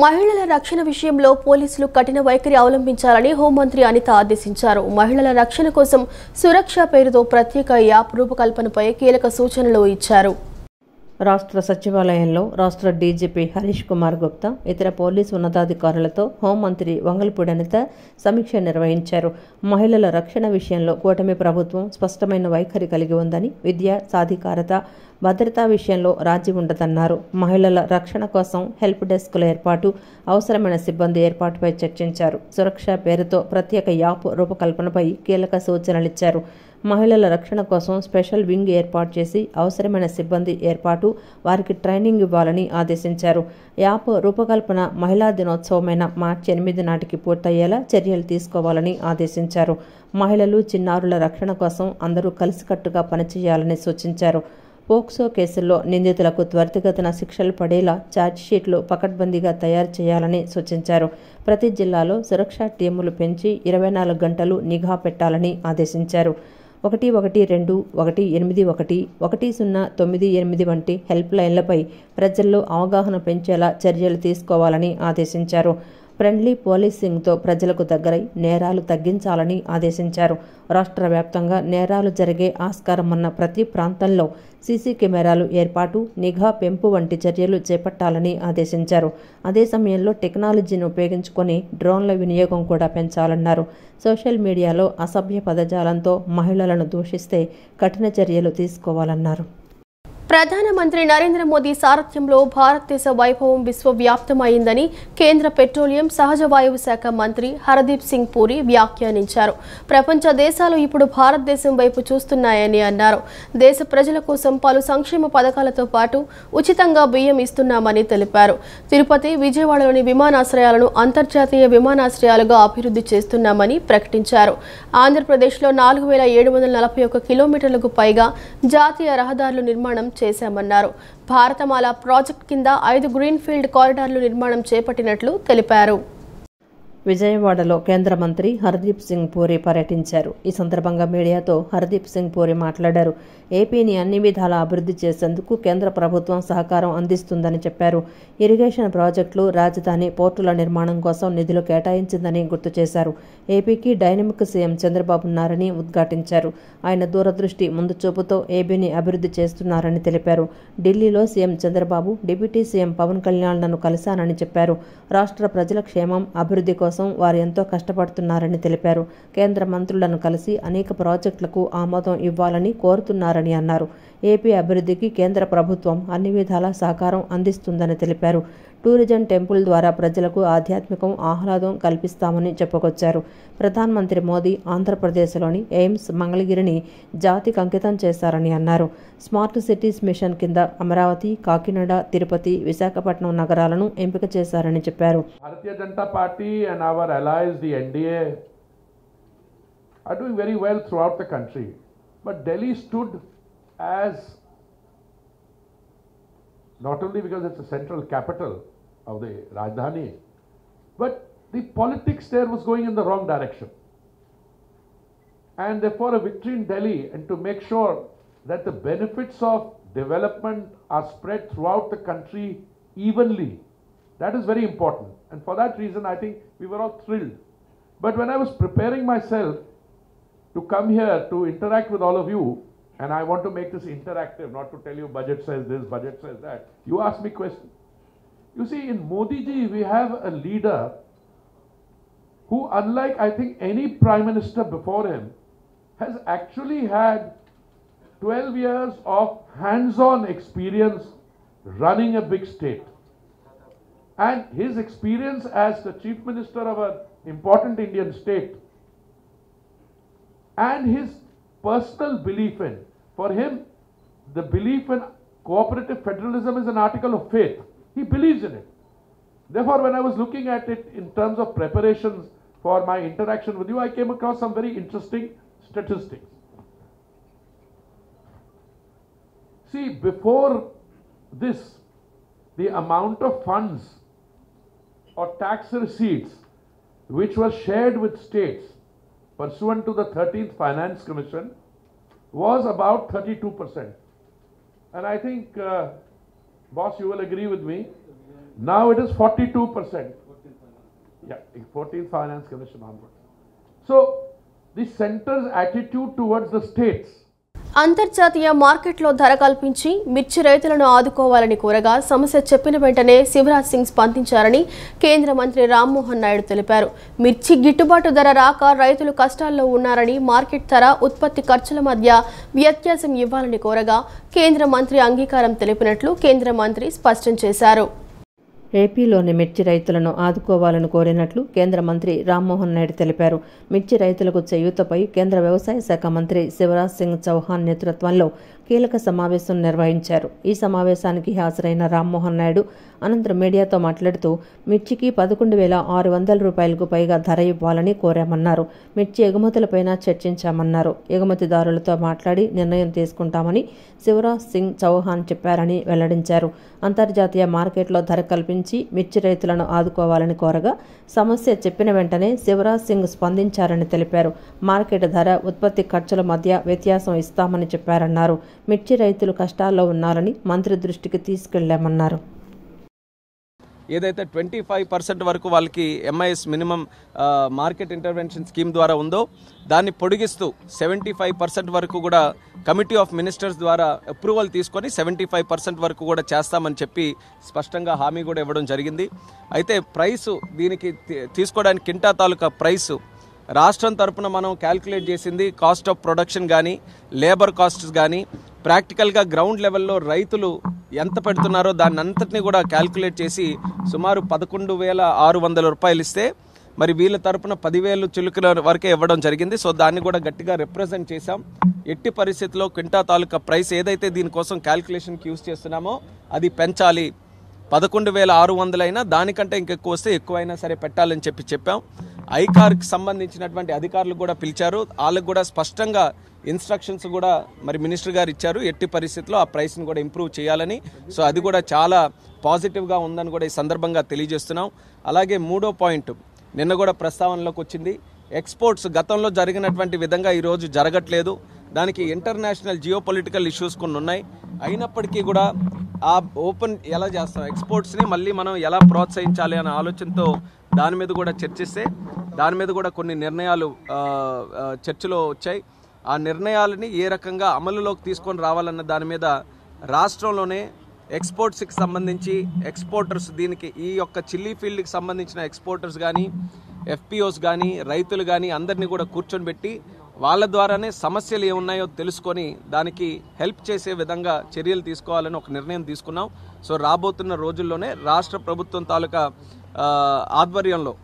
మహిళల రక్షణ విషయంలో పోలీసులు కఠిన వైఖరి అవలంబించాలని హోంమంత్రి అనిత ఆదేశించారు. మహిళల రక్షణ కోసం సురక్ష పేరుతో ప్రత్యేక యాప్ రూపకల్పనపై కీలక సూచనలు ఇచ్చారు. రాష్ట్ర సచివాలయంలో రాష్ట్ర డీజీపీ హరీష్ కుమార్ గుప్తా ఇతర పోలీసు ఉన్నతాధికారులతో హోంమంత్రి వంగల్పూడి అనిత సమీక్ష నిర్వహించారు. మహిళల రక్షణ విషయంలో కూటమి ప్రభుత్వం స్పష్టమైన వైఖరి కలిగి ఉందని, విద్య, సాధికారత, భద్రతా విషయంలో రాజీ ఉండదన్నారు. మహిళల రక్షణ కోసం హెల్ప్ డెస్క్ల ఏర్పాటు, అవసరమైన సిబ్బంది ఏర్పాటుపై చర్చించారు. సురక్ష పేరుతో ప్రత్యేక యాప్ రూపకల్పనపై కీలక సూచనలిచ్చారు. మహిళల రక్షణ కోసం స్పెషల్ వింగ్ ఏర్పాటు చేసి అవసరమైన సిబ్బంది ఏర్పాటు, వారికి ట్రైనింగ్ ఇవ్వాలని ఆదేశించారు. యాప్ రూపకల్పన మహిళా దినోత్సవమైన మార్చి 8 నాటికి పూర్తయ్యేలా చర్యలు తీసుకోవాలని ఆదేశించారు. మహిళలు, చిన్నారుల రక్షణ కోసం అందరూ కలిసికట్టుగా పనిచేయాలని సూచించారు. పోక్సో కేసుల్లో నిందితులకు త్వరితగతిన శిక్షలు పడేలా ఛార్జిషీట్లు పకడ్బందీగా తయారు చేయాలని సూచించారు. ప్రతి జిల్లాలో సురక్షా టీములు పెంచి 24 గంటలు నిఘా పెట్టాలని ఆదేశించారు. 112, 181, 1098 వంటి హెల్ప్ లైన్లపై ప్రజల్లో అవగాహన పెంచేలా చర్యలు తీసుకోవాలని ఆదేశించారు. ఫ్రెండ్లీ పోలీసింగ్తో ప్రజలకు దగ్గరై నేరాలు తగ్గించాలని ఆదేశించారు. రాష్ట్ర వ్యాప్తంగా నేరాలు జరిగే ఆస్కారం ఉన్న ప్రతి ప్రాంతంలో సీసీ కెమెరాలు ఏర్పాటు, నిఘా పెంపు వంటి చర్యలు చేపట్టాలని ఆదేశించారు. అదే సమయంలో టెక్నాలజీని ఉపయోగించుకొని డ్రోన్ల వినియోగం కూడా పెంచాలన్నారు. సోషల్ మీడియాలో అసభ్య పదజాలంతో మహిళలను దూషిస్తే కఠిన చర్యలు తీసుకోవాలన్నారు. ప్రధానమంత్రి నరేంద్ర మోదీ సారథ్యంలో భారతదేశ వైభవం విశ్వవ్యాప్తమైందని కేంద్ర పెట్రోలియం, సహజ వాయువు శాఖ మంత్రి హర్దీప్ సింగ్ పూరి వ్యాఖ్యానించారు. ప్రపంచ దేశాలు ఇప్పుడు భారతదేశం వైపు చూస్తున్నాయని అన్నారు. దేశ ప్రజల కోసం పలు సంక్షేమ పథకాలతో పాటు ఉచితంగా బియ్యం ఇస్తున్నామని తెలిపారు. తిరుపతి, విజయవాడలోని విమానాశ్రయాలను అంతర్జాతీయ విమానాశ్రయాలుగా అభివృద్ధి చేస్తున్నామని ప్రకటించారు. ఆంధ్రప్రదేశ్లో 4741 కిలోమీటర్లకు పైగా జాతీయ రహదారుల నిర్మాణం చేశామన్నారు. భారతమాల ప్రాజెక్ట్ కింద 5 గ్రీన్ఫీల్డ్ కారిడార్లు నిర్మాణం చేపట్టినట్లు తెలిపారు. విజయవాడలో కేంద్ర మంత్రి హర్దీప్ సింగ్ పూరి పర్యటించారు. ఈ సందర్భంగా మీడియాతో హర్దీప్ సింగ్ పూరి మాట్లాడారు. ఏపీని అన్ని విధాలా అభివృద్ధి చేసేందుకు కేంద్ర ప్రభుత్వం సహకారం అందిస్తుందని చెప్పారు. ఇరిగేషన్ ప్రాజెక్టులు, రాజధాని, పోర్టుల నిర్మాణం కోసం నిధులు కేటాయించిందని గుర్తు చేశారు. ఏపీకి డైనమిక్ సీఎం చంద్రబాబు ఉన్నారని ఉద్ఘాటించారు. ఆయన దూరదృష్టి, ముందు చూపుతో ఏపీని అభివృద్ధి చేస్తున్నారని తెలిపారు. ఢిల్లీలో CM Chandrababu, deputy CM Pawan కళ్యాణ్లను కలిశానని చెప్పారు. రాష్ట్ర ప్రజల క్షేమం, అభివృద్ధి కోసం వారు ఎంతో కష్టపడుతున్నారని తెలిపారు. కేంద్ర మంత్రులను కలిసి అనేక ప్రాజెక్టులకు ఆమోదం ఇవ్వాలని కోరుతున్నారని అన్నారు. ఏపీ అభివృద్ధికి కేంద్ర ప్రభుత్వం అన్ని విధాలా సహకారం అందిస్తుందని తెలిపారు. టూరిజం, టెంపుల్ ద్వారా ప్రజలకు ఆధ్యాత్మికం, ఆహ్లాదం కల్పిస్తామని చెప్పుకొచ్చారు. ప్రధానమంత్రి మోదీ ఆంధ్రప్రదేశ్లోని ఎయిమ్స్, మంగళగిరిని జాతికి అంకితం చేశారని అన్నారు. స్మార్ట్ సిటీస్ మిషన్ కింద అమరావతి, కాకినాడ, తిరుపతి, విశాఖపట్నం నగరాలను ఎంపిక చేశారని చెప్పారు. Bharatiya Janata Party and our allies, the NDA, are doing very well throughout the country. But Delhi stood as, not only because it's a central capital of the Rajdhani, but the politics there was going in the wrong direction. And therefore a victory in Delhi, and to make sure that the benefits of development are spread throughout the country evenly, that is very important. And for that reason I think we were all thrilled. But when I was preparing myself to come here to interact with all of you, and I want to make this interactive, not to tell you budget says this, budget says that. You ask me questions. You see, in Modi ji, we have a leader who, unlike I think any prime minister before him, has actually had 12 years of hands-on experience running a big state. And his experience as the chief minister of an important Indian state, and his personal belief in, for him, the belief in cooperative federalism is an article of faith. He believes in it. Therefore, when I was looking at it in terms of preparations for my interaction with you, I came across some very interesting statistics. See, before this, the amount of funds or tax receipts which were shared with states pursuant to the 13th Finance Commission was about 32%. And I think, boss, you will agree with me Now it is 42%. Yeah, 14th Finance Commission onwards. So the centre's attitude towards the states. అంతర్జాతీయ మార్కెట్లో ధర కల్పించి మిర్చి రైతులను ఆదుకోవాలని కోరగా సమస్య చెప్పిన వెంటనే శివరాజ్ సింగ్ స్పందించారని కేంద్ర మంత్రి రామ్మోహన్ నాయుడు తెలిపారు. మిర్చి గిట్టుబాటు ధర రాక రైతులు కష్టాల్లో ఉన్నారని, మార్కెట్ ధర ఉత్పత్తి ఖర్చుల మధ్య వ్యత్యాసం ఇవ్వాలని కోరగా కేంద్ర మంత్రి అంగీకారం తెలిపినట్లు కేంద్ర మంత్రి స్పష్టం చేశారు. ఏపీలోని మిర్చి రైతులను ఆదుకోవాలని కోరినట్లు కేంద్ర మంత్రి రామ్మోహన్ నాయుడు తెలిపారు. మిర్చి రైతులకు చేయూతపై కేంద్ర వ్యవసాయ శాఖ మంత్రి శివరాజ్ సింగ్ చౌహాన్ నేతృత్వంలో కీలక సమావేశం నిర్వహించారు. ఈ సమావేశానికి హాజరైన రామ్మోహన్ నాయుడు అనంతరం మీడియాతో మాట్లాడుతూ మిర్చికి 11,600 రూపాయలకు పైగా ధర ఇవ్వాలని కోరామన్నారు. మిర్చి ఎగుమతులపైన చర్చించామన్నారు. ఎగుమతిదారులతో మాట్లాడి నిర్ణయం తీసుకుంటామని శివరాజ్ సింగ్ చౌహాన్ చెప్పారని వెల్లడించారు. అంతర్జాతీయ మార్కెట్లో ధర కల్పించి మిర్చి రైతులను ఆదుకోవాలని కోరగా సమస్య చెప్పిన వెంటనే శివరాజ్ సింగ్ స్పందించారని తెలిపారు. మార్కెట్ ధర ఉత్పత్తి ఖర్చుల మధ్య వ్యత్యాసం ఇస్తామని చెప్పారన్నారు. మిర్చి రైతులు కష్టాల్లో ఉన్నారని మంత్రి దృష్టికి తీసుకెళ్లామన్నారు. ఏదైతే 25% వరకు వాళ్ళకి MIS minimum market intervention scheme ద్వారా ఉందో దాన్ని పొడిగిస్తూ 75% వరకు కూడా కమిటీ ఆఫ్ మినిస్టర్స్ ద్వారా అప్రూవల్ తీసుకొని 75% వరకు కూడా చేస్తామని చెప్పి స్పష్టంగా హామీ కూడా ఇవ్వడం జరిగింది. అయితే ప్రైసు దీనికి తీసుకోవడానికి కింటా తాలూకా ప్రైసు రాష్ట్రం తరపున మనం క్యాల్కులేట్ చేసింది కాస్ట్ ఆఫ్ ప్రొడక్షన్ కానీ, లేబర్ కాస్ట్స్ కానీ, ప్రాక్టికల్గా గ్రౌండ్ లెవెల్లో రైతులు ఎంత పెడుతున్నారో దాన్ని అంతటినీ కూడా క్యాల్కులేట్ చేసి సుమారు 11,600 రూపాయలు ఇస్తే మరి వీళ్ళ తరపున 10,000 చిలుకల వరకే ఇవ్వడం జరిగింది. సో దాన్ని కూడా గట్టిగా రిప్రజెంట్ చేశాం. ఎట్టి పరిస్థితుల్లో క్వింటా తాలూకా ప్రైస్ ఏదైతే దీనికోసం క్యాల్కులేషన్కి యూజ్ చేస్తున్నామో అది పెంచాలి. 11,600 అయినా దానికంటే ఇంకెక్కువ వస్తే ఎక్కువైనా సరే పెట్టాలని చెప్పాం. ఐకార్కి సంబంధించినటువంటి అధికారులు కూడా పిలిచారు. వాళ్ళకు కూడా స్పష్టంగా ఇన్స్ట్రక్షన్స్ కూడా మరి మినిస్టర్ గారు ఇచ్చారు. ఎట్టి పరిస్థితుల్లో ఆ ప్రైస్ని కూడా ఇంప్రూవ్ చేయాలని. సో అది కూడా చాలా పాజిటివ్గా ఉందని కూడా ఈ సందర్భంగా తెలియజేస్తున్నాం. అలాగే మూడో పాయింట్ నిన్న కూడా ప్రస్తావనలోకి వచ్చింది. ఎక్స్పోర్ట్స్ గతంలో జరిగినటువంటి విధంగా ఈరోజు జరగట్లేదు. దానికి ఇంటర్నేషనల్ జియోపొలిటికల్ ఇష్యూస్ కొన్ని ఉన్నాయి. అయినప్పటికీ కూడా ఆ ఓపెన్ ఎలా చేస్తాం, ఎక్స్పోర్ట్స్ని మళ్ళీ మనం ఎలా ప్రోత్సహించాలి అనే ఆలోచనతో దాని మీద కూడా చర్చిస్తే దాని మీద కూడా కొన్ని నిర్ణయాలు చర్చలో వచ్చాయి. ఆ నిర్ణయాలని ఏ రకంగా అమలులోకి తీసుకొని రావాలన్న దాని మీద రాష్ట్రంలోనే ఎక్స్పోర్ట్స్కి సంబంధించి ఎక్స్పోర్టర్స్ దీనికి ఈ యొక్క చిల్లీ ఫీల్డ్కి సంబంధించిన ఎక్స్పోర్టర్స్ కానీ, FPOs కానీ, రైతులు కానీ అందరినీ కూడా కూర్చొని పెట్టి వాళ్ళ ద్వారానే సమస్యలు ఏమున్నాయో తెలుసుకొని దానికి హెల్ప్ చేసే విధంగా చర్యలు తీసుకోవాలని ఒక నిర్ణయం తీసుకున్నాం. సో రాబోతున్న రోజుల్లోనే రాష్ట్ర ప్రభుత్వం తాలూకా ఆధ్వర్యంలో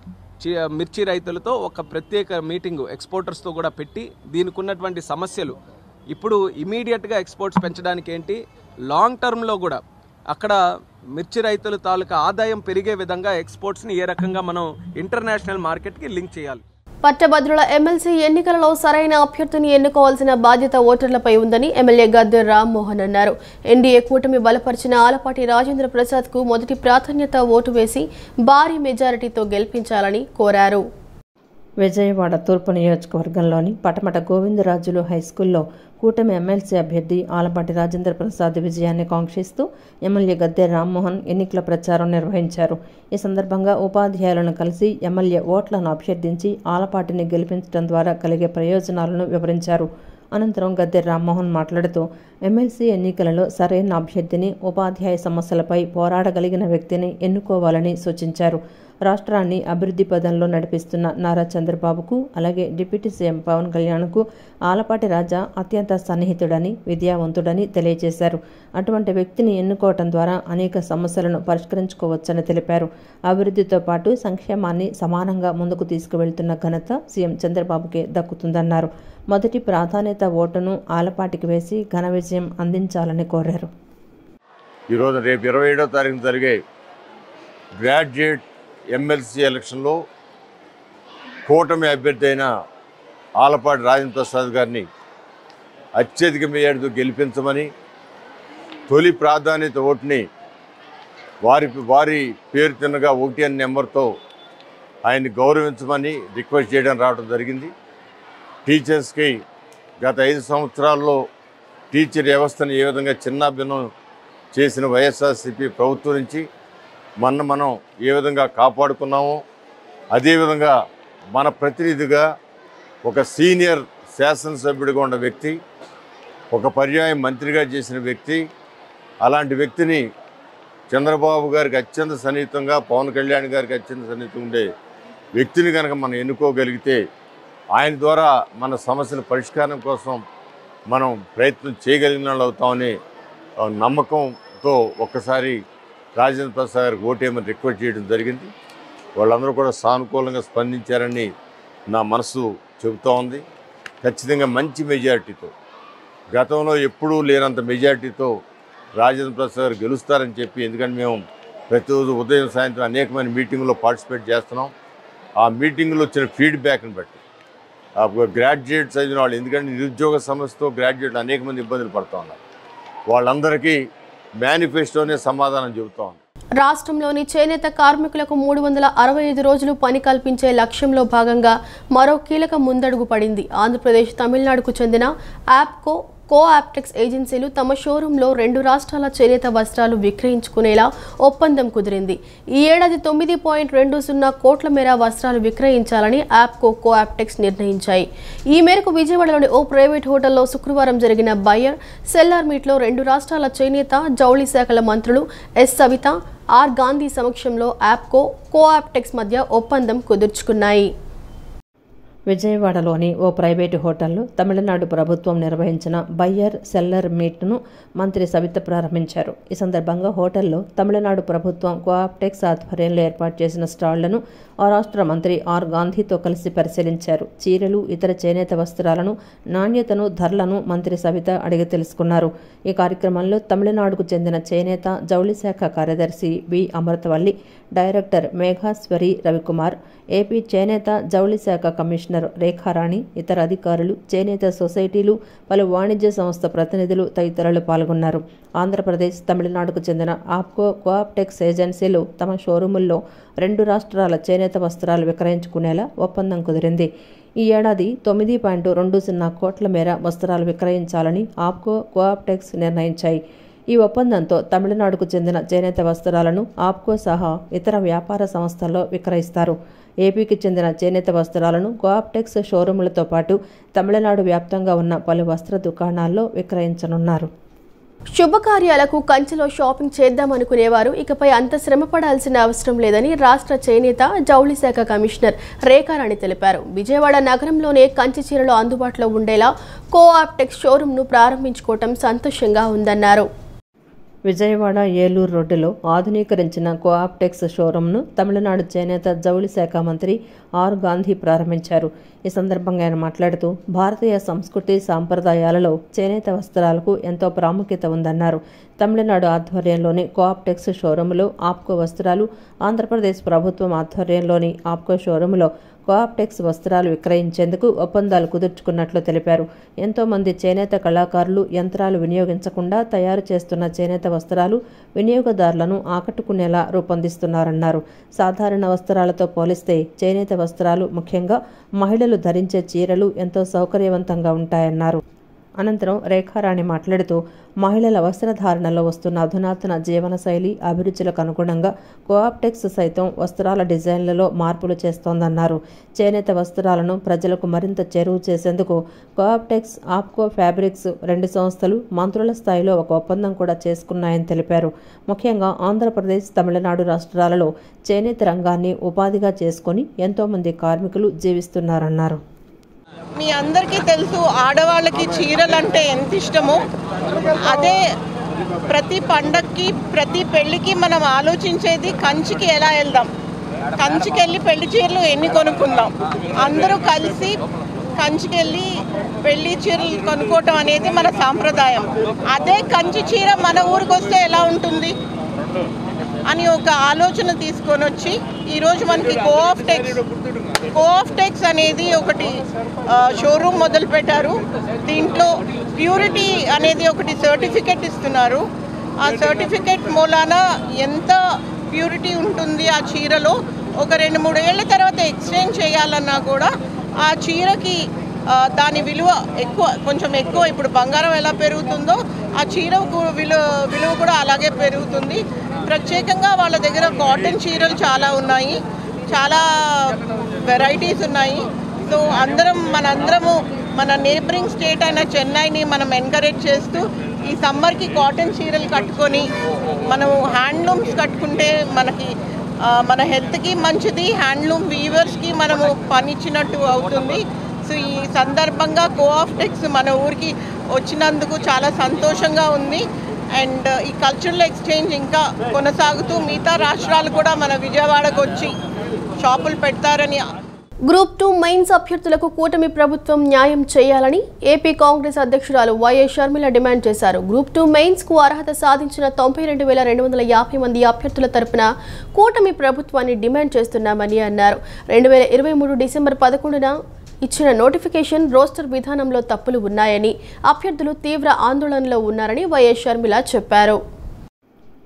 మిర్చి రైతులతో ఒక ప్రత్యేక మీటింగు ఎక్స్పోర్టర్స్తో కూడా పెట్టి దీనికి ఉన్నటువంటి సమస్యలు ఇప్పుడు ఇమీడియట్గా ఎక్స్పోర్ట్స్ పెంచడానికి ఏంటి, లాంగ్ టర్మ్లో కూడా అక్కడ మిర్చి రైతుల తాలూకా ఆదాయం పెరిగే విధంగా ఎక్స్పోర్ట్స్ని ఏ రకంగా మనం ఇంటర్నేషనల్ మార్కెట్కి లింక్ చేయాలి. పట్టభద్రుల ఎమ్మెల్సీ ఎన్నికలలో సరైన అభ్యర్థిని ఎన్నుకోవాల్సిన బాధ్యత ఓటర్లపై ఉందని ఎమ్మెల్యే గద్దె రామ్మోహన్ అన్నారు. ఎన్డీఏ కూటమి బలపరిచిన ఆలపాటి రాజేంద్ర ప్రసాద్కు మొదటి ప్రాధాన్యత ఓటు వేసి భారీ మెజారిటీతో గెలిపించాలని కోరారు. విజయవాడ తూర్పు నియోజకవర్గంలోని పటమట గోవిందరాజులు హైస్కూల్లో కూటమి ఎమ్మెల్సీ అభ్యర్థి ఆలపాటి రాజేంద్ర ప్రసాద్ విజయాన్ని కాంక్షిస్తూ ఎమ్మెల్యే గద్దె రామ్మోహన్ ఎన్నికల ప్రచారం నిర్వహించారు. ఈ సందర్భంగా ఉపాధ్యాయులను కలిసి ఎమ్మెల్యే ఓట్లను అభ్యర్థించి ఆలపాటిని గెలిపించడం ద్వారా కలిగే ప్రయోజనాలను వివరించారు. అనంతరం గద్దె రామ్మోహన్ మాట్లాడుతూ ఎమ్మెల్సీ ఎన్నికలలో సరైన అభ్యర్థిని, ఉపాధ్యాయ సమస్యలపై పోరాడగలిగిన వ్యక్తిని ఎన్నుకోవాలని సూచించారు. రాష్ట్రాన్ని అభివృద్ధి పదంలో నడిపిస్తున్న నారా చంద్రబాబుకు, అలాగే డిప్యూటీ సీఎం పవన్ కళ్యాణ్కు ఆలపాటి రాజా అత్యంత సన్నిహితుడని, విద్యావంతుడని తెలియజేశారు. అటువంటి వ్యక్తిని ఎన్నుకోవటం ద్వారా అనేక సమస్యలను పరిష్కరించుకోవచ్చని తెలిపారు. అభివృద్ధితో పాటు సంక్షేమాన్ని సమానంగా ముందుకు తీసుకువెళ్తున్న ఘనత సీఎం చంద్రబాబుకే దక్కుతుందన్నారు. మొదటి ప్రాధాన్యత ఓటును ఆలపాటికి వేసి ఘన విజయం అందించాలని కోరారు. ఈరోజు రేపు 27వ తారీఖున జరిగే గ్రాడ్యుయేట్ ఎమ్మెల్సీ ఎలక్షన్లో కూటమి అభ్యర్థి అయిన ఆలపాటి రాజేంద్ర ప్రసాద్ గారిని అత్యధిక మెజారిటీతో గెలిపించమని, తొలి ప్రాధాన్యత ఓటుని వారి పేరు తిన్నగా 1 అనే నెంబర్తో ఆయన్ని గౌరవించమని రిక్వెస్ట్ చేయడం రావడం జరిగింది. టీచర్స్కి గత 5 సంవత్సరాల్లో టీచర్ వ్యవస్థను ఏ విధంగా చిన్నాభిన్నం చేసిన వైఎస్ఆర్సీపీ ప్రభుత్వం నుంచి మనం ఏ విధంగా కాపాడుకున్నామో అదేవిధంగా మన ప్రతినిధిగా ఒక సీనియర్ శాసనసభ్యుడిగా ఉన్న వ్యక్తి, ఒక పర్యాయం మంత్రిగా చేసిన వ్యక్తి, అలాంటి వ్యక్తిని చంద్రబాబు గారికి అత్యంత సన్నిహితంగా, పవన్ కళ్యాణ్ గారికి అత్యంత సన్నిహితంగా ఉండే వ్యక్తిని కనుక మనం ఎన్నుకోగలిగితే ఆయన ద్వారా మన సమస్యల పరిష్కారం కోసం మనం ప్రయత్నం చేయగలిగిన వాళ్ళు అవుతామని నమ్మకంతో ఒక్కసారి రాజేంద్ర ప్రసాద్ గారికి ఓటేయమని రిక్వెస్ట్ చేయడం జరిగింది. వాళ్ళందరూ కూడా సానుకూలంగా స్పందించారని నా మనసు చెబుతూ ఉంది. ఖచ్చితంగా మంచి మెజారిటీతో, గతంలో ఎప్పుడూ లేనంత మెజారిటీతో రాజేంద్ర ప్రసాద్ గారు గెలుస్తారని చెప్పి, ఎందుకంటే మేము ప్రతిరోజు ఉదయం సాయంత్రం అనేకమైన మీటింగుల్లో పార్టిసిపేట్ చేస్తున్నాం. ఆ మీటింగులో వచ్చిన ఫీడ్బ్యాక్ని బట్టి గ్రాడ్యుయేట్స్ అయిన వాళ్ళు, ఎందుకంటే నిరుద్యోగ సమస్యతో గ్రాడ్యుయేట్లు అనేక మంది ఇబ్బందులు పడుతూ ఉన్నారు, వాళ్ళందరికీ మేనిఫెస్టోనే సమాధానం చెబుతూ ఉంది. రాష్ట్రంలోని చేనేత కార్మికులకు 365 రోజులు పని కల్పించే లక్ష్యంలో భాగంగా మరో కీలక ముందడుగు పడింది. ఆంధ్రప్రదేశ్, తమిళనాడుకు చెందిన యాప్కో, కోఆప్టెక్స్ ఏజెన్సీలు తమ షోరూంలో 2 రాష్ట్రాల చేనేత వస్త్రాలు విక్రయించుకునేలా ఒప్పందం కుదిరింది. ఈ ఏడాది 9.20 కోట్ల మేర వస్త్రాలు విక్రయించాలని యాప్కో, కోఆప్టెక్స్ నిర్ణయించాయి. ఈ మేరకు విజయవాడలోని ఓ ప్రైవేట్ హోటల్లో శుక్రవారం జరిగిన బయ్యర్ సెల్లర్ మీట్లో 2 రాష్ట్రాల చేనేత, జౌళి శాఖల మంత్రులు ఎస్ సవిత, ఆర్ గాంధీ సమక్షంలో యాప్కో, కోఆప్టెక్స్ మధ్య ఒప్పందం కుదుర్చుకున్నాయి. విజయవాడలోని ఓ ప్రైవేటు హోటల్లో తమిళనాడు ప్రభుత్వం నిర్వహించిన బయ్యర్ సెల్లర్ మీట్ను మంత్రి సవిత ప్రారంభించారు. ఈ సందర్భంగా హోటల్లో తమిళనాడు ప్రభుత్వం కోఆప్టెక్స్ ఆధ్వర్యంలో ఏర్పాటు చేసిన స్టాళ్లను ఆ రాష్ట్ర మంత్రి ఆర్ గాంధీతో కలిసి పరిశీలించారు. చీరలు, ఇతర చేనేత వస్త్రాలను, నాణ్యతను, ధరలను మంత్రి సవిత అడిగి తెలుసుకున్నారు. ఈ కార్యక్రమంలో తమిళనాడుకు చెందిన చేనేత, జౌళి శాఖ కార్యదర్శి B Amruthavalli, director మేఘాశ్వరి Ravikumar, AP చేనేత, జౌళి శాఖ కమిషనర్ రేఖారాణి, ఇతర అధికారులు, చేనేత సొసైటీలు, పలు వాణిజ్య సంస్థ ప్రతినిధులు తదితరులు పాల్గొన్నారు. ఆంధ్రప్రదేశ్, తమిళనాడుకు చెందిన ఆప్కో, కోఆప్టెక్స్ ఏజెన్సీలు తమ షోరూముల్లో 2 రాష్ట్రాల చేనేత వస్త్రాలు విక్రయించుకునేలా ఒప్పందం కుదిరింది. ఈ ఏడాది 9.20 కోట్ల మేర వస్త్రాలు విక్రయించాలని ఆప్కో, కోఆప్టెక్స్ నిర్ణయించాయి. ఈ ఒప్పందంతో తమిళనాడుకు చెందిన చేనేత వస్త్రాలను ఆప్కో సహా ఇతర వ్యాపార సంస్థల్లో విక్రయిస్తారు. ఏపీకి చెందిన చేనేత వస్త్రాలను కోఆప్టెక్స్ షోరూములతో పాటు తమిళనాడు వ్యాప్తంగా ఉన్న పలు వస్త్ర దుకాణాల్లో విక్రయించనున్నారు. శుభకార్యాలకు కంచిలో షాపింగ్ చేద్దామనుకునేవారు ఇకపై అంత శ్రమపడాల్సిన అవసరం లేదని రాష్ట్ర చేనేత, జౌళి శాఖ కమిషనర్ రేఖారాణి తెలిపారు. విజయవాడ నగరంలోనే కంచి చీరలు అందుబాటులో ఉండేలా కోఆప్టెక్స్ షోరూంను ప్రారంభించుకోవటం సంతోషంగా ఉందన్నారు. విజయవాడ ఏలూరు రోడ్డులో ఆధునీకరించిన కోఆప్టెక్స్ షోరూంను తమిళనాడు చేనేత, జౌళి శాఖ మంత్రి ఆర్ గాంధీ ప్రారంభించారు. ఈ సందర్భంగా ఆయన మాట్లాడుతూ భారతీయ సంస్కృతి సాంప్రదాయాలలో చేనేత వస్త్రాలకు ఎంతో ప్రాముఖ్యత ఉందన్నారు. తమిళనాడు ఆధ్వర్యంలోని కోఆప్టెక్స్ షోరూంలో ఆప్కో వస్త్రాలు, ఆంధ్రప్రదేశ్ ప్రభుత్వం ఆధ్వర్యంలోని ఆప్కో షోరూంలో కోఆప్టెక్స్ వస్త్రాలు విక్రయించేందుకు ఒప్పందాలు కుదుర్చుకున్నట్లు తెలిపారు. ఎంతో మంది చేనేత కళాకారులు యంత్రాలు వినియోగించకుండా తయారు చేస్తున్న చేనేత వస్త్రాలు వినియోగదారులను ఆకట్టుకునేలా రూపొందిస్తున్నారన్నారు. సాధారణ వస్త్రాలతో పోలిస్తే చేనేత వస్త్రాలు, ముఖ్యంగా మహిళలు ధరించే చీరలు ఎంతో సౌకర్యవంతంగా ఉంటాయన్నారు. అనంతరం రేఖారాణి మాట్లాడుతూ మహిళల వస్త్రధారణలో వస్తున్న అధునాతన జీవనశైలి, అభిరుచులకు అనుగుణంగా కోఆప్టెక్స్ సైతం వస్త్రాల డిజైన్లలో మార్పులు చేస్తోందన్నారు. చేనేత వస్త్రాలను ప్రజలకు మరింత చేరువ చేసేందుకు కోఆప్టెక్స్, ఆప్కో ఫ్యాబ్రిక్స్ 2 సంస్థలు మంత్రుల స్థాయిలో ఒక ఒప్పందం కూడా చేసుకున్నాయని తెలిపారు. ముఖ్యంగా ఆంధ్రప్రదేశ్, తమిళనాడు రాష్ట్రాలలో చేనేత రంగాన్ని ఉపాధిగా చేసుకుని ఎంతోమంది కార్మికులు జీవిస్తున్నారన్నారు. మీ అందరికీ తెలుసు, ఆడవాళ్ళకి చీరలు అంటే ఎంత ఇష్టమో. అదే ప్రతి పండక్కి, ప్రతి పెళ్ళికి మనం ఆలోచించేది కంచికి ఎలా వెళ్దాం, కంచికి వెళ్ళి పెళ్లి చీరలు ఎన్ని కొనుక్కుందాం. అందరూ కలిసి కంచికి వెళ్ళి పెళ్లి చీరలు కొనుక్కోవటం అనేది మన సాంప్రదాయం. అదే కంచి చీర మన ఊరికి వస్తే ఎలా ఉంటుంది అని ఒక ఆలోచన తీసుకొని వచ్చి ఈరోజు మనకి కోఆప్టెక్స్ అనేది ఒకటి షోరూమ్ మొదలు పెట్టారు. దీంట్లో ప్యూరిటీ అనేది ఒకటి సర్టిఫికెట్ ఇస్తున్నారు. ఆ సర్టిఫికెట్ మూలాన ఎంత ప్యూరిటీ ఉంటుంది ఆ చీరలో, ఒక 2-3 ఏళ్ల తర్వాత ఎక్స్చేంజ్ చేయాలన్నా కూడా ఆ చీరకి దాని విలువ కొంచెం ఎక్కువ. ఇప్పుడు బంగారం ఎలా పెరుగుతుందో ఆ చీర విలువ కూడా అలాగే పెరుగుతుంది. ప్రత్యేకంగా వాళ్ళ దగ్గర కాటన్ చీరలు చాలా ఉన్నాయి, చాలా వెరైటీస్ ఉన్నాయి. సో మనందరము మన నేబరింగ్ స్టేట్ అయిన చెన్నైని మనం ఎంకరేజ్ చేస్తూ ఈ సమ్మర్కి కాటన్ చీరలు కట్టుకొని మనము హ్యాండ్లూమ్స్ కట్టుకుంటే మన హెల్త్కి మంచిది, హ్యాండ్లూమ్ వీవర్స్కి మనము పనిచ్చినట్టు అవుతుంది. సో ఈ సందర్భంగా కోఆప్టెక్స్ మన ఊరికి వచ్చినందుకు చాలా సంతోషంగా ఉంది. అండ్ ఈ కల్చరల్ ఎక్స్చేంజ్ ఇంకా కొనసాగుతూ మిగతా రాష్ట్రాలు కూడా మన విజయవాడకు వచ్చి షాపులు పెడతారని. గ్రూప్ 2 మెయిన్స్ అభ్యర్థులకు కూటమి ప్రభుత్వం న్యాయం చేయాలని ఏపీ కాంగ్రెస్ అధ్యక్షురాలు వైఎస్ షర్మిల డిమాండ్ చేశారు. గ్రూప్ 2 మెయిన్స్ కు అర్హత సాధించిన 92,250 మంది అభ్యర్థుల తరపున కూటమి ప్రభుత్వాన్ని డిమాండ్ చేస్తున్నామని అన్నారు. 2023 డిసెంబర్ 11న ఇచ్చిన నోటిఫికేషన్ రోస్టర్ విధానంలో తప్పులు ఉన్నాయని, అభ్యర్థులు తీవ్ర ఆందోళనలో ఉన్నారని వైఎస్ షర్మిల చెప్పారు.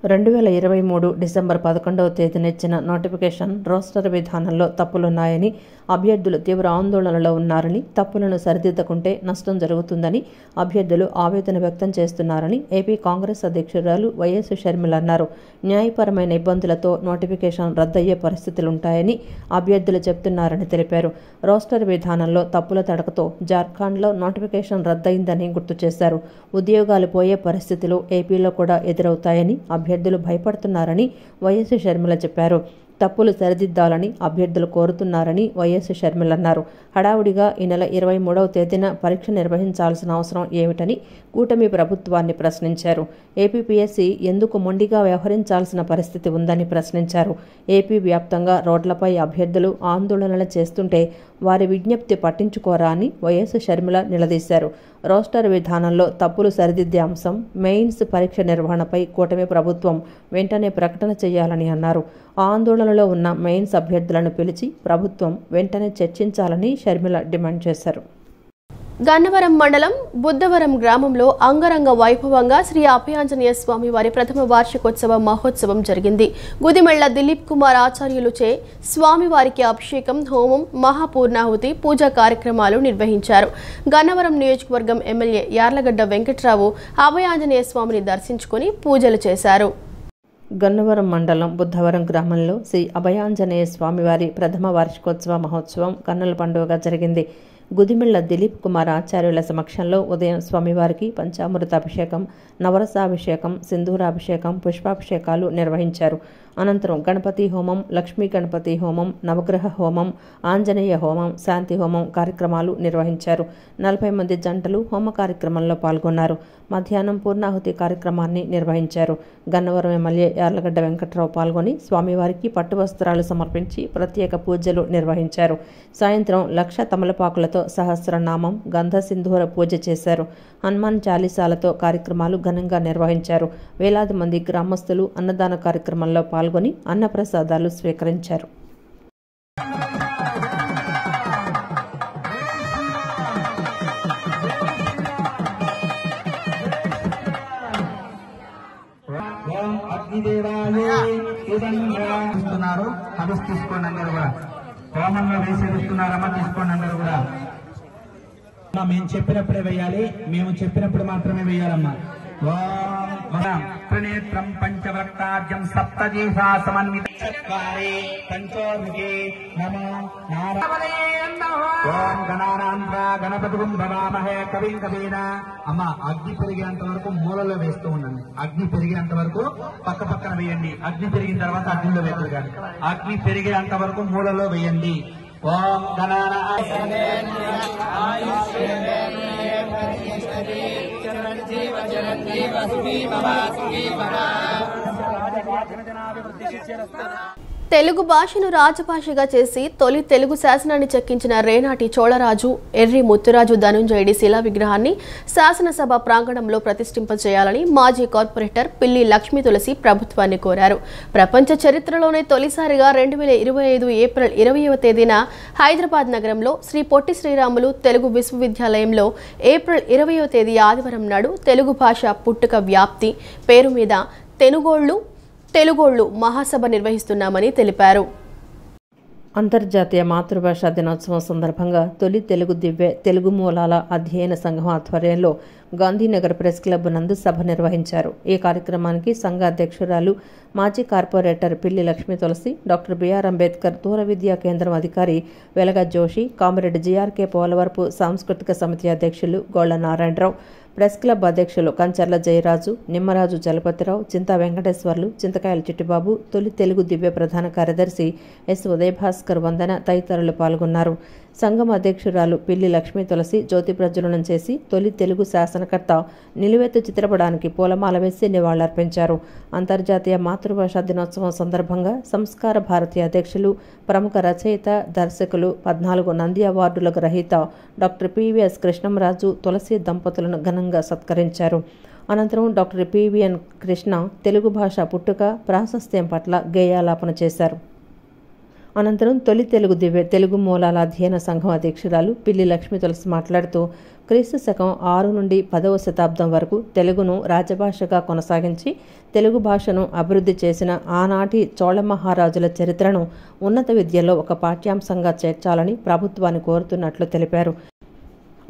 2023 డిసెంబర్ 11వ తేదీన ఇచ్చిన నోటిఫికేషన్ రోస్టర్ విధానంలో తప్పులున్నాయని, అభ్యర్థులు తీవ్ర ఆందోళనలో ఉన్నారని, తప్పులను సరిదిద్దకుంటే నష్టం జరుగుతుందని అభ్యర్థులు ఆవేదన వ్యక్తం చేస్తున్నారని ఏపీ కాంగ్రెస్ అధ్యక్షురాలు వైఎస్ షర్మిల అన్నారు. న్యాయపరమైన ఇబ్బందులతో నోటిఫికేషన్ రద్దయ్యే పరిస్థితులుంటాయని అభ్యర్థులు చెబుతున్నారని తెలిపారు. రోస్టర్ విధానంలో తప్పుల తడకతో జార్ఖండ్లో నోటిఫికేషన్ రద్దయిందని గుర్తు చేశారు. ఉద్యోగాలు పోయే పరిస్థితులు ఏపీలో కూడా ఎదురవుతాయని అభ్యర్థులు భయపడుతున్నారని వైఎస్ షర్మిల చెప్పారు. తప్పులు సరిదిద్దాలని అభ్యర్థులు కోరుతున్నారని వైఎస్ షర్మిల అన్నారు. హడావుడిగా ఈ నెల 23వ తేదీన పరీక్ష నిర్వహించాల్సిన అవసరం ఏమిటని కూటమి ప్రభుత్వాన్ని ప్రశ్నించారు. ఏపీపీఎస్సీ ఎందుకు మొండిగా వ్యవహరించాల్సిన పరిస్థితి ఉందని ప్రశ్నించారు. ఏపీ వ్యాప్తంగా రోడ్లపై అభ్యర్థులు ఆందోళనలు చేస్తుంటే వారి విజ్ఞప్తి పట్టించుకోరా అని వైఎస్ షర్మిల నిలదీశారు. రోస్టర్ విధానంలో తప్పులు సరిదిద్దే అంశం, మెయిన్స్ పరీక్ష నిర్వహణపై కూటమి ప్రభుత్వం వెంటనే ప్రకటన చేయాలని అన్నారు. ఆందోళనలో ఉన్న మెయిన్స్ అభ్యర్థులను పిలిచి ప్రభుత్వం వెంటనే చర్చించాలని షర్మిల డిమాండ్ చేశారు. గన్నవరం మండలం బుద్ధవరం గ్రామంలో అంగరంగ వైభవంగా శ్రీ అభయాంజనేయ స్వామి వారి ప్రథమ వార్షికోత్సవ మహోత్సవం జరిగింది. గుదిమెళ్ల దిలీప్ కుమార్ ఆచార్యులుచే స్వామివారికి అభిషేకం, హోమం, మహాపూర్ణాహుతి, పూజా కార్యక్రమాలు నిర్వహించారు. గన్నవరం నియోజకవర్గం ఎమ్మెల్యే యార్లగడ్డ వెంకట్రావు అభయాంజనేయ స్వామిని దర్శించుకుని పూజలు చేశారు. గన్నవరం మండలం బుద్ధవరం గ్రామంలో శ్రీ అభయాంజనేయ స్వామివారి ప్రథమ వార్షికోత్సవ మహోత్సవం కన్నుల పండుగగా జరిగింది. గుదిమెళ్ల దిలీప్ కుమార్ ఆచార్యుల సమక్షంలో ఉదయం స్వామివారికి పంచామృతాభిషేకం, నవరసాభిషేకం, సింధూరాభిషేకం, పుష్పాభిషేకాలు నిర్వహించారు. అనంతరం గణపతి హోమం, లక్ష్మీ గణపతి హోమం, నవగ్రహ హోమం, ఆంజనేయ హోమం, శాంతి హోమం కార్యక్రమాలు నిర్వహించారు. 40 మంది జంటలు హోమ కార్యక్రమంలో పాల్గొన్నారు. మధ్యాహ్నం పూర్ణాహుతి కార్యక్రమాన్ని నిర్వహించారు. గన్నవరం ఎమ్మెల్యే యార్లగడ్డ వెంకట్రావు పాల్గొని స్వామివారికి పట్టు వస్త్రాలు సమర్పించి ప్రత్యేక పూజలు నిర్వహించారు. సాయంత్రం 1,00,000 తమలపాకులతో సహస్రనామం, గంధ సింధూర పూజ చేశారు. హనుమాన్ చాలీసాలతో కార్యక్రమాలు ఘనంగా నిర్వహించారు. వేలాది మంది గ్రామస్తులు అన్నదాన కార్యక్రమంలో పాల్గొని అన్నప్రసాదాలు స్వీకరించారు. తీసుకోండి అందరూ కూడా, హోమంలో వేసేస్తున్నారమ్మా, తీసుకోండి అందరూ కూడా. మేము చెప్పినప్పుడే వేయాలి, మేము చెప్పినప్పుడు మాత్రమే వేయాలమ్మా. త్రినేత్రం పంచవక్తాజ్యం సప్తదేశా సమన్విత చత్వారే పంచోర్ముఖే నమో నారాయణ. ఓం గణానాంధ్రా గణపతిం భవామహే కవిం కవీన. అమ్మ అగ్ని పెరిగేంత వరకు మూలలో వేస్తూ ఉండండి. అగ్ని పెరిగేంత వరకు పక్క పక్కన వేయండి. అగ్ని పెరిగిన తర్వాత అగ్నిలో వేస్తారు కానీ అగ్ని పెరిగేంత వరకు మూలలో వేయండి. ఓం తెలుగు భాషను రాజభాషగా చేసి తొలి తెలుగు శాసనాన్ని చెక్కించిన రేనాటి చోళరాజు ఎర్రి ముత్తురాజు ధనుంజయుడి శిలా విగ్రహాన్ని శాసనసభ ప్రాంగణంలో ప్రతిష్ఠింపజేయాలని మాజీ కార్పొరేటర్ పిల్లి లక్ష్మీ తులసి ప్రభుత్వాన్ని కోరారు. ప్రపంచ చరిత్రలోనే తొలిసారిగా 2025 ఏప్రిల్ 20వ తేదీన హైదరాబాద్ నగరంలో శ్రీ పొట్టి శ్రీరాములు తెలుగు విశ్వవిద్యాలయంలో ఏప్రిల్ 20వ తేదీ ఆదివారం నాడు తెలుగు భాష పుట్టుక వ్యాప్తి పేరు మీద తెలుగోళ్లు మహాసభ నిర్వహిస్తున్నామని తెలిపారు. అంతర్జాతీయ మాతృభాషా దినోత్సవం సందర్భంగా తొలి తెలుగు దివ్య తెలుగు మూలాల అధ్యయన సంఘం ఆధ్వర్యంలో గాంధీనగర్ ప్రెస్ క్లబ్ నందు సభ నిర్వహించారు. ఈ కార్యక్రమానికి సంఘ అధ్యక్షురాలు మాజీ కార్పొరేటర్ పిల్లి లక్ష్మీ తులసి, డాక్టర్ బిఆర్ అంబేద్కర్ దూర విద్యా కేంద్రం అధికారి వెలగ జోషి, కామ్రేడ్ జిఆర్కే పోలవరపు సాంస్కృతిక సమితి అధ్యక్షులు గోళ్ల నారాయణరావు, ప్రెస్ క్లబ్ అధ్యక్షులు కంచర్ల జయరాజు, నిమ్మరాజు చలపతిరావు, చింతా వెంకటేశ్వర్లు, చింతకాయల చిట్టిబాబు, తొలి తెలుగు దివ్య ప్రధాన కార్యదర్శి ఎస్ ఉదయభాస్కర్ వందన తదితరులు పాల్గొన్నారు. సంఘం అధ్యక్షురాలు పిల్లి లక్ష్మీ తులసి జ్యోతి ప్రజ్వలనం చేసి తొలి తెలుగు శాసనకర్త నిలువెత్తు చిత్రపటానికి పూలమాల వేసి నివాళులర్పించారు. అంతర్జాతీయ మాతృభాషా దినోత్సవం సందర్భంగా సంస్కార భారతి అధ్యక్షులు, ప్రముఖ రచయిత, దర్శకులు, 14 నంది అవార్డుల గ్రహీత డాక్టర్ పివిఎస్ కృష్ణంరాజు తులసి దంపతులను ఘనంగా సత్కరించారు. అనంతరం డాక్టర్ పివిఎన్ కృష్ణ తెలుగు భాష పుట్టుక, ప్రాశస్త్యం పట్ల గేయాలాపన చేశారు. అనంతరం తొలి తెలుగు దివ్య తెలుగు మూలాల అధ్యయన సంఘం అధ్యక్షురాలు పిల్లి లక్ష్మీ తులసి మాట్లాడుతూ క్రీస్తు శకం 6 నుండి 10వ శతాబ్దం వరకు తెలుగును రాజభాషగా కొనసాగించి తెలుగు భాషను అభివృద్ధి చేసిన ఆనాటి చోళ మహారాజుల చరిత్రను ఉన్నత విద్యలో ఒక పాఠ్యాంశంగా చేర్చాలని ప్రభుత్వాన్ని కోరుతున్నట్లు తెలిపారు.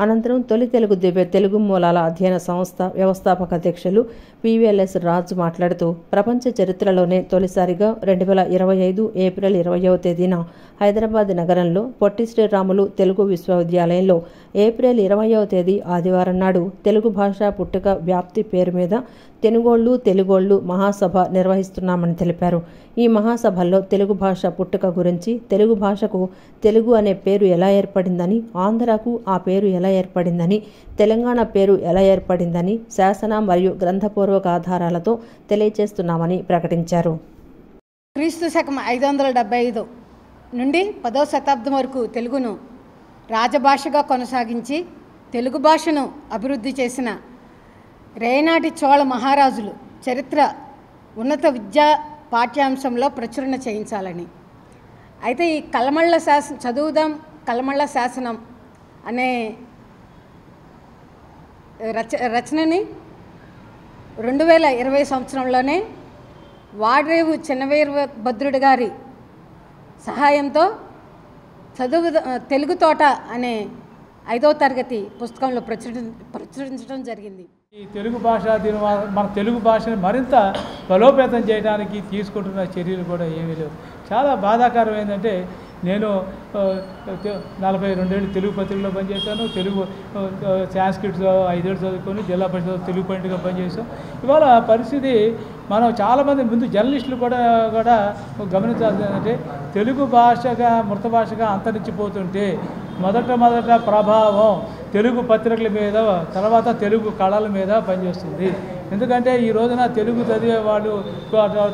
అనంతరం తొలి తెలుగు దివ్య తెలుగు మూలాల అధ్యయన సంస్థ వ్యవస్థాపక అధ్యక్షులు పివిఎల్ఎస్ రాజు మాట్లాడుతూ ప్రపంచ చరిత్రలోనే తొలిసారిగా 2025 ఏప్రిల్ 20వ తేదీన హైదరాబాద్ నగరంలో పొట్టి శ్రీరాములు తెలుగు విశ్వవిద్యాలయంలో ఏప్రిల్ 20వ తేదీ ఆదివారం నాడు తెలుగు భాష పుట్టుక వ్యాప్తి పేరు మీద తెనుగోళ్లు తెలుగోళ్లు మహాసభ నిర్వహిస్తున్నామని తెలిపారు. ఈ మహాసభల్లో తెలుగు భాష పుట్టుక గురించి, తెలుగు భాషకు తెలుగు అనే పేరు ఎలా ఏర్పడిందని, ఆంధ్రకు ఆ పేరు ఎలా ఏర్పడిందని, తెలంగాణ పేరు ఎలా ఏర్పడిందని శాసన మరియు గ్రంథపూర్వక ఆధారాలతో తెలియజేస్తున్నామని ప్రకటించారు. క్రీస్తు శకం 575 నుండి 10వ శతాబ్దం వరకు తెలుగును రాజభాషగా కొనసాగించి తెలుగు భాషను అభివృద్ధి చేసిన రేనాటి చోళ మహారాజులు చరిత్ర ఉన్నత విద్యా పాఠ్యాంశంలో ప్రచురణ చేయించాలని. అయితే ఈ కలమళ్ళ శాసనం చదువుదాం కలమళ్ళ శాసనం అనే రచనని 2020 సంవత్సరంలోనే వాడ్రేవు చిన్నవీరభద్రుడి గారి సహాయంతో తెలుగు తోట అనే 5వ తరగతి పుస్తకంలో ప్రచురించడం జరిగింది. ఈ తెలుగు భాష మన తెలుగు భాషను మరింత బలోపేతం చేయడానికి తీసుకుంటున్న చర్యలు కూడా ఏమీ లేవు. చాలా బాధాకరం ఏంటంటే నేను 42 ఏళ్ళు తెలుగు పత్రికలో పనిచేశాను. తెలుగు సాంస్క్రిట్ 5 ఏళ్ళు చదువుకొని జిల్లా పరిషత్ తెలుగు పండిట్గా పనిచేసాం. ఇవాళ పరిస్థితి మనం చాలామంది ముందు జర్నలిస్టులు కూడా గమనించాల్సింది ఏంటంటే తెలుగు భాషగా మృత భాషగా అంతరించిపోతుంటే మొదట ప్రభావం తెలుగు పత్రికల మీద, తర్వాత తెలుగు కళల మీద పనిచేస్తుంది. ఎందుకంటే ఈ రోజున తెలుగు చదివే వాళ్ళు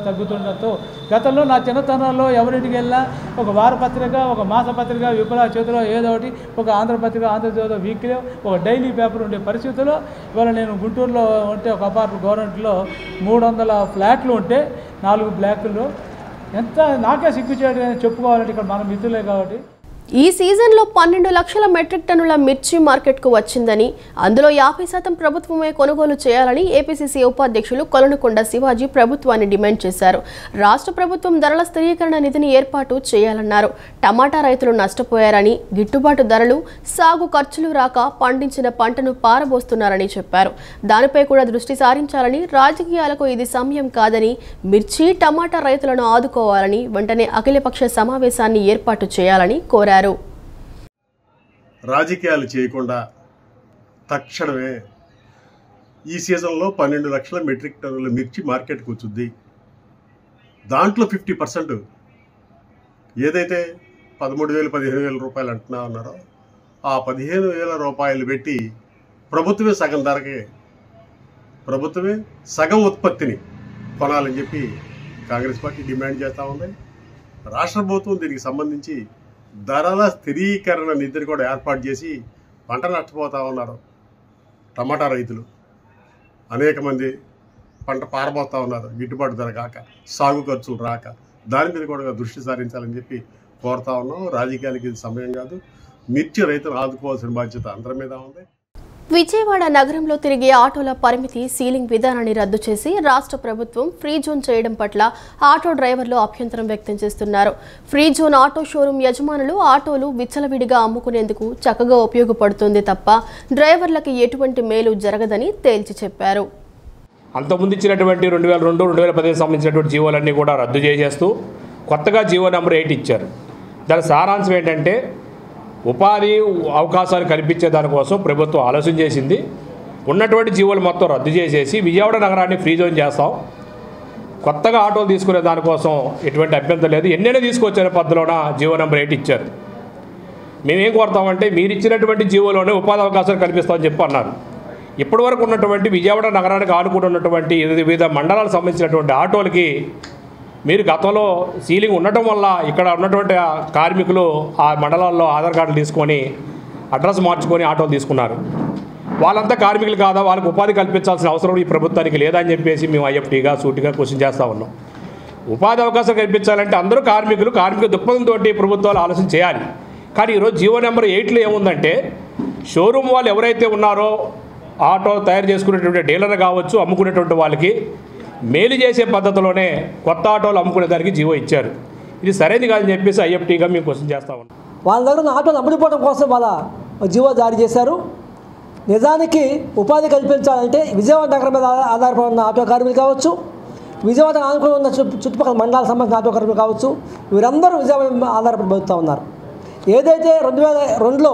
తగ్గుతుండటంతో గతంలో నా చిన్నతనంలో ఎవరింటికి వెళ్ళినా ఒక వారపత్రిక, ఒక మాసపత్రిక, విప్లవ చేతిలో ఏదో ఒకటి, ఒక ఆంధ్రపత్రిక, ఆంధ్రజ్యోతి వీక్లీ, ఒక డైలీ పేపర్ ఉండే పరిస్థితుల్లో ఇవాళ నేను గుంటూరులో ఉంటే ఒక అపార్ట్మెంట్ గవర్నమెంట్లో 300 ఫ్లాట్లు ఉంటే 4 బ్లాకుల్లో ఎంత నాకే సిగ్గు చేయడం చెప్పుకోవాలంటే ఇక్కడ మన మిత్రులే కాబట్టి. ఈ సీజన్లో 12 లక్షల మెట్రిక్ టన్నుల మిర్చి మార్కెట్కు వచ్చిందని, అందులో 50% ప్రభుత్వమే కొనుగోలు చేయాలని ఏపీసీసీ ఉపాధ్యక్షులు కొలనుకొండ శివాజీ ప్రభుత్వాన్ని డిమాండ్ చేశారు. రాష్ట్ర ప్రభుత్వం ధరల స్థిరీకరణ నిధిని ఏర్పాటు చేయాలన్నారు. టమాటా రైతులు నష్టపోయారని, గిట్టుబాటు ధరలు, సాగు ఖర్చులు రాక పండించిన పంటను పారబోస్తున్నారని చెప్పారు. దానిపై కూడా దృష్టి సారించాలని, రాజకీయాలకు ఇది సమయం కాదని, మిర్చి, టమాటా రైతులను ఆదుకోవాలని వెంటనే అఖిలపక్ష సమావేశాన్ని ఏర్పాటు చేయాలని కోరారు. రాజకీయాలు చేయకుండా తక్షణమే ఈ సీజన్లో 12 లక్షల మెట్రిక్ టన్నుల మిర్చి మార్కెట్కి వచ్చింది. దాంట్లో 50% ఏదైతే 13,000 15,000 రూపాయలు అంటున్నా ఉన్నారో ఆ 15,000 రూపాయలు పెట్టి ప్రభుత్వమే సగం ధరకే, ప్రభుత్వమే సగం ఉత్పత్తిని కొనాలని చెప్పి కాంగ్రెస్ పార్టీ డిమాండ్ చేస్తూ ఉంది. రాష్ట్ర ప్రభుత్వం దీనికి సంబంధించి ధరల స్థిరీకరణ నిధిని కూడా ఏర్పాటు చేసి పంట నష్టపోతూ ఉన్నారు. టమాటా రైతులు అనేక మంది పంట పారబోతూ ఉన్నారు, గిట్టుబాటు ధర కాక, సాగు ఖర్చులు రాక. దాని మీద కూడా దృష్టి సారించాలని చెప్పి కోరుతా ఉన్నాం. రాజకీయాలకి ఇది సమయం కాదు. మిర్చి రైతులు ఆదుకోవాల్సిన బాధ్యత అందరి మీద ఉంది. విజయవాడ నగరంలో తిరిగే ఆటోల పరిమితి సీలింగ్ విధానాన్ని రద్దు చేసి రాష్ట్ర ప్రభుత్వం ఫ్రీ జోన్ చేయడం పట్ల ఆటో డ్రైవర్లు అభ్యంతరం వ్యక్తం చేస్తున్నారు. ఫ్రీ జోన్ ఆటో షోరూం యజమానులు ఆటోలు విచ్చలవిడిగా అమ్ముకునేందుకు చక్కగా ఉపయోగపడుతుంది తప్ప డ్రైవర్లకు ఎటువంటి మేలు జరగదని తేల్చి చెప్పారు. అంతకుముందు ఇచ్చినటువంటి 2002, 2015 సంబంధించినటువంటి జీవోలన్నీ కూడా రద్దు చేసేస్తూ కొత్తగా జీవో నెంబర్ 8 ఇచ్చారు. దాని సారాంశం ఏంటంటే ఉపాధి అవకాశాలు కల్పించే దానికోసం ప్రభుత్వం ఆలోచన చేసింది. ఉన్నటువంటి జీవోలు మొత్తం రద్దు చేసేసి విజయవాడ నగరాన్ని ఫ్రీ జోన్ చేస్తాం, కొత్తగా ఆటోలు తీసుకునే దానికోసం ఎటువంటి అభ్యంతరం లేదు, ఎన్నైనా తీసుకొచ్చే పద్ధతిలోన జీవో నెంబర్ 8 ఇచ్చారు. మేమేం కోరుతామంటే మీరు ఇచ్చినటువంటి జీవోలోనే ఉపాధి అవకాశాలు కల్పిస్తామని చెప్పి అన్నారు. ఇప్పటి వరకు ఉన్నటువంటి విజయవాడ నగరానికి ఆనుకుని ఉన్నటువంటి వివిధ మండలాలకు సంబంధించినటువంటి ఆటోలకి మీరు గతంలో సీలింగ్ ఉండటం వల్ల ఇక్కడ ఉన్నటువంటి కార్మికులు ఆ మండలాల్లో ఆధార్ కార్డులు తీసుకొని అడ్రస్ మార్చుకొని ఆటోలు తీసుకున్నారు. వాళ్ళంతా కార్మికులు కాదా, వాళ్ళకి ఉపాధి కల్పించాల్సిన అవసరం ఈ ప్రభుత్వానికి లేదని చెప్పేసి మేము ఐఎఫ్టీగా సూటిగా క్వశ్చన్ చేస్తూ ఉన్నాం. ఉపాధి అవకాశం కల్పించాలంటే అందరూ కార్మిక దృక్పథంతో ప్రభుత్వాలు ఆలోచన చేయాలి. కానీ ఈరోజు జీవో నెంబర్ 8లో ఏముందంటే షోరూమ్ వాళ్ళు ఎవరైతే ఉన్నారో ఆటో తయారు చేసుకునేటువంటి డీలర్ కావచ్చు, అమ్ముకునేటువంటి వాళ్ళకి మేలు చేసే పద్ధతిలోనే కొత్త ఆటోలు అమ్ముకునే దానికి జీవో ఇచ్చారు. ఇది సరైనది కాదని చెప్పేసి ఐఎఫ్టీగా మేము క్వశ్చన్ చేస్తా ఉన్నాం. వాళ్ళ దగ్గర ఉన్న ఆటోలు అమ్ముడిపోవడం కోసం వాళ్ళ జీవో జారీ చేశారు. నిజానికి ఉపాధి కల్పించాలంటే విజయవాడ నగరం మీద ఆధారపడి ఉన్న ఆటో కార్మికులు కావచ్చు, విజయవాడ ఆనుకుని ఉన్న చుట్టుపక్కల మండలాలకు సంబంధించిన ఆటో కార్మికులు కావచ్చు, వీరందరూ విజయవాడ ఆధారపడి బతుకుతూ ఉన్నారు. ఏదైతే 2002లో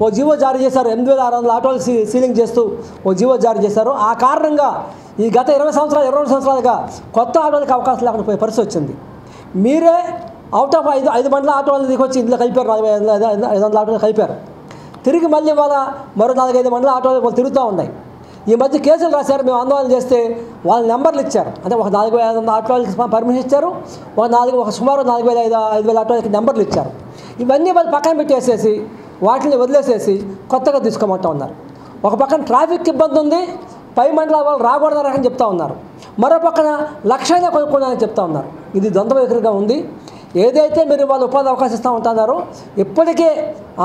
ఓ జీవో జారీ చేశారు, 8600 ఆటోలు సీలింగ్ చేస్తూ ఓ జీవో జారీ చేశారు. ఆ కారణంగా ఈ గత 22 సంవత్సరాలుగా కొత్త ఆటోలకు అవకాశం లేకుండా పోయే పరిస్థితి వచ్చింది. మీరే అవుట్ ఆఫ్ 5 మండల ఆటోలు దిగొచ్చి ఇందులో కలిపారు, 4500 ఆటోలు కలిపారు. తిరిగి మళ్ళీ మరో 4-5 మండల ఆటోలు వాళ్ళు తిరుగుతూ ఉన్నాయి. ఈ మధ్య కేసులు రాశారు, మేము ఆందోళన చేస్తే వాళ్ళ నెంబర్లు ఇచ్చారు. అంటే ఒక 4500 ఆటోలకి పర్మిషన్ ఇచ్చారు, ఒక సుమారు 4500 ఆటోలకి నెంబర్లు ఇచ్చారు. ఇవన్నీ వాళ్ళు పక్కన పెట్టేసేసి వాటిని వదిలేసేసి కొత్తగా తీసుకోమంటూ ఉన్నారు. ఒక పక్కన ట్రాఫిక్ ఇబ్బంది ఉంది, పై మండలాల వాళ్ళు రాకూడదని రకం చెప్తా ఉన్నారు, మరో పక్కన లక్షైనా కొనుక్కోవాలని చెప్తా ఉన్నారు. ఇది ద్వంద్వ వైఖరిగా ఉంది. ఏదైతే మీరు వాళ్ళు ఉపాధి అవకాశం ఇస్తూ ఉంటున్నారో ఇప్పటికే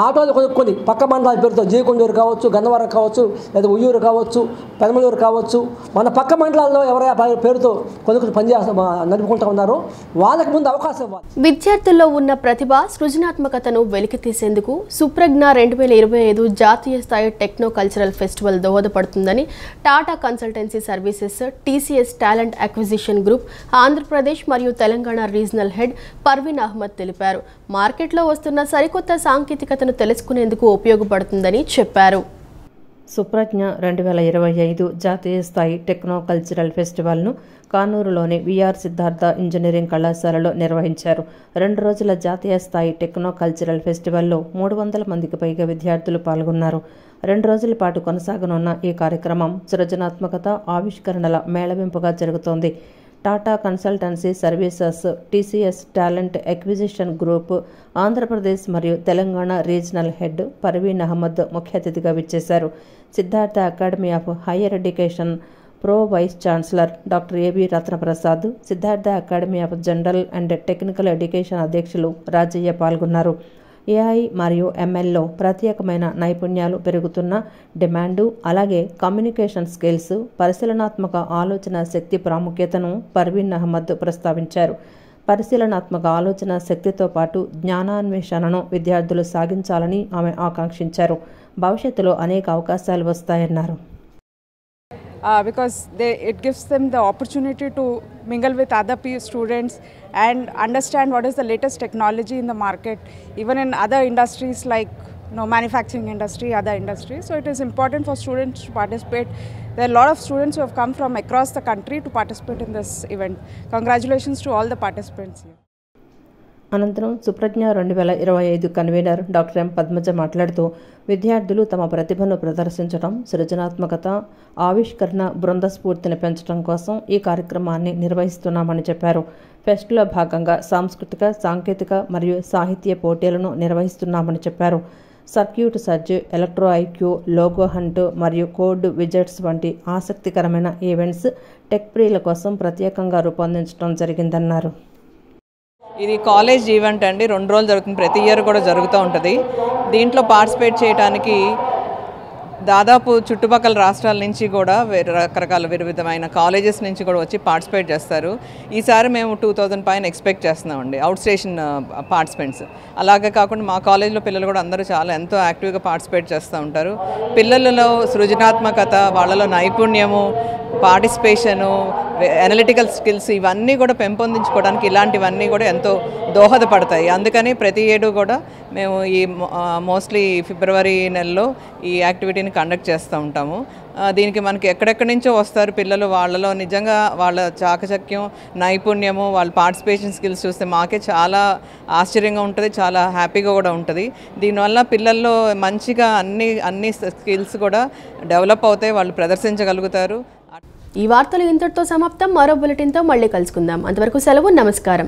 ఆటోలు కొనుక్కొని పక్క మండలాల పేరుతో జీకొండూరు కావచ్చు, గన్నవరం కావచ్చు, లేదా ఉయ్యూరు కావచ్చు, పెనమలూరు కావచ్చు, మన పక్క మండలాల్లో ఎవరైనా పేరుతో కొనుక్కొని నడుపుకుంటూ ఉన్నారో వాళ్ళకి ముందు అవకాశం ఇవ్వాలి. విద్యార్థుల్లో ఉన్న ప్రతిభ సృజనాత్మకతను వెలికితీసేందుకు సుప్రజ్ఞ 2025 జాతీయ స్థాయి టెక్నో కల్చరల్ ఫెస్టివల్ దోహదపడుతుందని Tata consultancy services TCS talent acquisition group Andhra Pradesh మరియు తెలంగాణ రీజనల్ హెడ్ పర్వీన్ అహ్మద్ తెలిపారు. మార్కెట్లో వస్తున్న సరికొత్త సాంకేతికతను తెలుసుకునేందుకు ఉపయోగపడుతుందని చెప్పారు. సుప్రజ్ఞ 2025 జాతీయ స్థాయి టెక్నో కల్చరల్ ఫెస్టివల్ను కానూరులోని విఆర్ సిద్ధార్థ ఇంజనీరింగ్ కళాశాలలో నిర్వహించారు. 2 రోజుల జాతీయ స్థాయి టెక్నో కల్చరల్ ఫెస్టివల్లో 300 మందికి పైగా విద్యార్థులు పాల్గొన్నారు. 2 రోజుల పాటు కొనసాగనున్న ఈ కార్యక్రమం సృజనాత్మకత, ఆవిష్కరణల మేళవింపుగా జరుగుతోంది. Tata consultancy services TCS talent acquisition group Andhra Pradesh మరియు తెలంగాణ రీజనల్ హెడ్ పర్వీన్ అహ్మద్ ముఖ్య అతిథిగా విచ్చేశారు. Siddhartha academy of higher education pro vice chancellor doctor A B Ratnaprasad, Siddhartha academy of general and technical education అధ్యక్షులు రాజయ్య పాల్గొన్నారు. ఏఐ మరియు ఎంఎల్లో ప్రత్యేకమైన నైపుణ్యాలు పెరుగుతున్న డిమాండు, అలాగే కమ్యూనికేషన్ స్కిల్స్, పరిశీలనాత్మక ఆలోచన శక్తి ప్రాముఖ్యతను పర్వీన్ అహ్మద్ ప్రస్తావించారు. పరిశీలనాత్మక ఆలోచన శక్తితో పాటు జ్ఞానాన్వేషణను విద్యార్థులు సాగించాలని ఆమె ఆకాంక్షించారు. భవిష్యత్తులో అనేక అవకాశాలు వస్తాయన్నారు. Because it gives them the opportunity to mingle with other students and understand what is the latest technology in the market, even in other industries like manufacturing industry, other industries. So it is important for students to participate. There are a lot of students who have come from across the country to participate in this event. Congratulations to all the participants here. అనంతరం సుప్రజ్ఞ 2025 convener doctor M Padmaja మాట్లాడుతూ విద్యార్థులు తమ ప్రతిభను ప్రదర్శించడం, సృజనాత్మకత, ఆవిష్కరణ, బృంద స్ఫూర్తిని పెంచడం కోసం ఈ కార్యక్రమాన్ని నిర్వహిస్తున్నామని చెప్పారు. ఫెస్ట్లో భాగంగా సాంస్కృతిక, సాంకేతిక మరియు సాహిత్య పోటీలను నిర్వహిస్తున్నామని చెప్పారు. Circuit surge, electro IQ, logo hunt మరియు కోడ్ విజెట్స్ వంటి ఆసక్తికరమైన ఈవెంట్స్ టెక్ ప్రియుల కోసం ప్రత్యేకంగా రూపొందించడం జరిగిందన్నారు. ఇది కాలేజ్ ఈవెంట్ అండి, 2 రోజులు జరుగుతుంది, ప్రతి ఇయర్ కూడా జరుగుతూ ఉంటుంది. దీంట్లో పార్టిసిపేట్ చేయడానికి దాదాపు చుట్టుపక్కల రాష్ట్రాల నుంచి కూడా రకరకాల వివిధమైన కాలేజెస్ నుంచి కూడా వచ్చి పార్టిసిపేట్ చేస్తారు. ఈసారి మేము 2000 పైన ఎక్స్పెక్ట్ చేస్తున్నామండి అవుట్ స్టేషన్ పార్టిసిపెంట్స్. అలాగే కాకుండా మా కాలేజ్లో పిల్లలు కూడా అందరూ చాలా ఎంతో యాక్టివ్గా పార్టిసిపేట్ చేస్తూ ఉంటారు. పిల్లలలో సృజనాత్మకత, వాళ్ళలో నైపుణ్యము, పార్టిసిపేషను, అనలిటికల్ స్కిల్స్ ఇవన్నీ కూడా పెంపొందించుకోవడానికి ఇలాంటివన్నీ కూడా ఎంతో దోహదపడతాయి. అందుకని ప్రతి ఏడు కూడా మేము ఈ మోస్ట్లీ ఫిబ్రవరి నెలలో ఈ యాక్టివిటీని కండక్ట్ చేస్తూ ఉంటాము. దీనికి మనకి ఎక్కడెక్కడి నుంచో వస్తారు పిల్లలు. వాళ్ళలో నిజంగా వాళ్ళ చాకచక్యం, నైపుణ్యము, వాళ్ళ పార్టిసిపేషన్ స్కిల్స్ చూస్తే మాకే చాలా ఆశ్చర్యంగా ఉంటుంది, చాలా హ్యాపీగా కూడా ఉంటుంది. దీనివల్ల పిల్లల్లో మంచిగా అన్ని స్కిల్స్ కూడా డెవలప్ అవుతాయి, వాళ్ళు ప్రదర్శించగలుగుతారు. ఈ వార్తలు ఇంతటితో సమాప్తం. మరో బులెటిన్తో మళ్ళీ కలుసుకుందాం. అంతవరకు సెలవు. నమస్కారం.